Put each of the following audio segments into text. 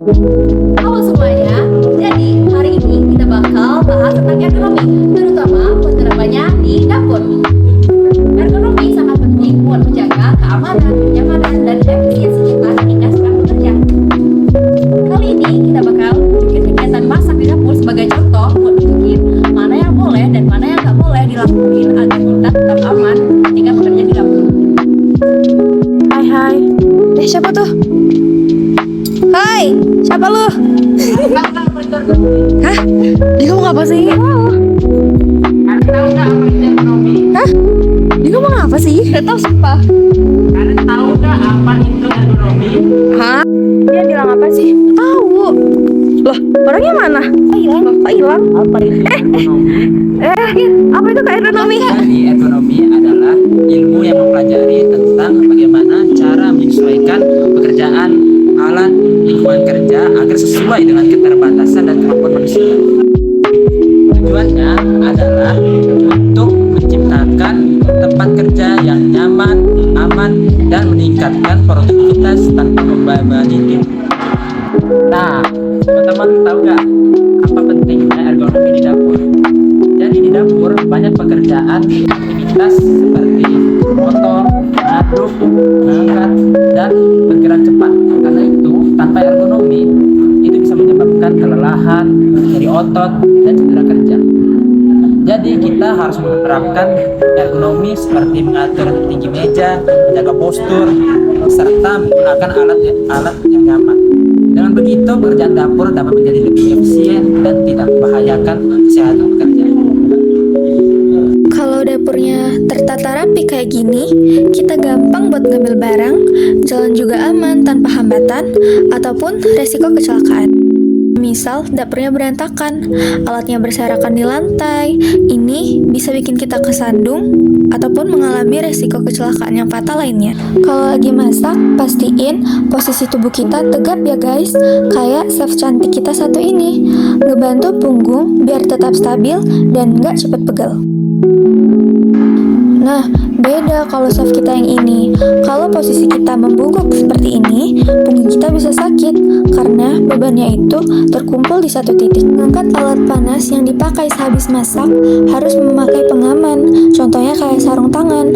Halo semuanya, jadi hari ini kita bakal bahas tentang ergonomi, terutama penerapannya di dapur. Ergonomi sangat penting buat menjaga keamanan, kenyamanan, dan efisiensi kita ketika sedang bekerja. Kali ini kita bakal bikin kegiatan masak di dapur sebagai contoh buat tunjukin mana yang boleh dan mana yang nggak boleh dilakuin agar kita tetap aman ketika bekerja di dapur. Hai. Siapa tuh? Hai, siapa lu? Hah? Dia ngomong apa sih? Tahu nggak apa itu ekonomi? Hah? Dia ngomong apa sih? Gak tau sumpah. Kalian tahu nggak apa itu ekonomi? Hah? Dia bilang apa sih? Tahu. Loh, orangnya mana? Kok hilang? Apa itu ekonomi? Apa itu kak ergonomi? Jadi ekonomi adalah ilmu yang mempelajari tentang bagaimana cara menyesuaikan pekerjaan, alat, lingkungan kerja agar sesuai dengan keterbatasan dan kemampuan manusia. Tujuannya adalah untuk menciptakan tempat kerja yang nyaman, aman, dan meningkatkan produktivitas tanpa membebani tim. Nah, teman-teman tahu nggak apa pentingnya ergonomi di dapur? Jadi di dapur banyak pekerjaan aktivitas seperti memotong, mengaduk, mengangkat, dan bergerak cepat. Karena itu, tanpa ergonomi, itu bisa menyebabkan kelelahan, nyeri otot, dan cedera kerja. Jadi kita harus menerapkan ergonomi seperti mengatur tinggi meja, menjaga postur, serta menggunakan alat yang nyaman. Dengan begitu, pekerjaan dapur dapat menjadi lebih efisien dan tidak membahayakan kesehatan pekerja. Kalau dapurnya tertata rapi kayak gini, kita gampang buat ngambil barang, jalan juga aman tanpa hambatan, ataupun resiko kecelakaan. Misal, dapurnya berantakan, alatnya berserakan di lantai, ini bisa bikin kita kesandung, ataupun mengalami resiko kecelakaan yang fatal lainnya. Kalau lagi masak, pastiin posisi tubuh kita tegap ya guys, kayak chef cantik kita satu ini, ngebantu punggung biar tetap stabil dan nggak cepet pegel. Nah, beda kalau chef kita yang ini. Kalau posisi kita membungkuk seperti ini, punggung kita bisa sakit karena bebannya itu terkumpul di satu titik. Mengangkat alat panas yang dipakai sehabis masak harus memakai pengaman, contohnya kayak sarung tangan,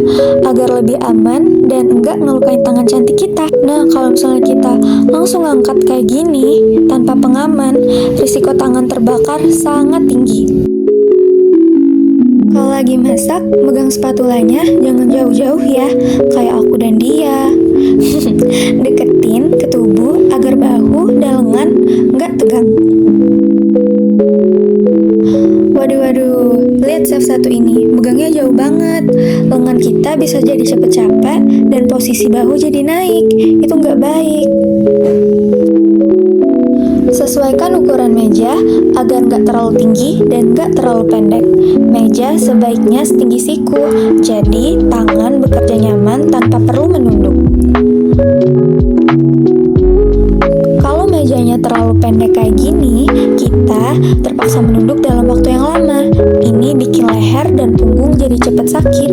agar lebih aman dan enggak ngelukain tangan cantik kita. Nah, kalau misalnya kita langsung angkat kayak gini tanpa pengaman, risiko tangan terbakar sangat tinggi. Kalau lagi masak, megang spatulanya jangan jauh-jauh ya, kayak aku dan dia. Deketin ke tubuh agar bahu dan lengan nggak tegang. Waduh, lihat chef satu ini, megangnya jauh banget. Lengan kita bisa jadi cepet capek dan posisi bahu jadi naik. Itu nggak baik. Sesuaikan ukuran meja agar nggak terlalu tinggi dan nggak terlalu pendek. Meja sebaiknya setinggi siku, jadi tangan bekerja nyaman tanpa perlu menunduk. Kalau mejanya terlalu pendek kayak gini, kita terpaksa menunduk dalam waktu yang lama. Ini bikin leher dan punggung jadi cepat sakit.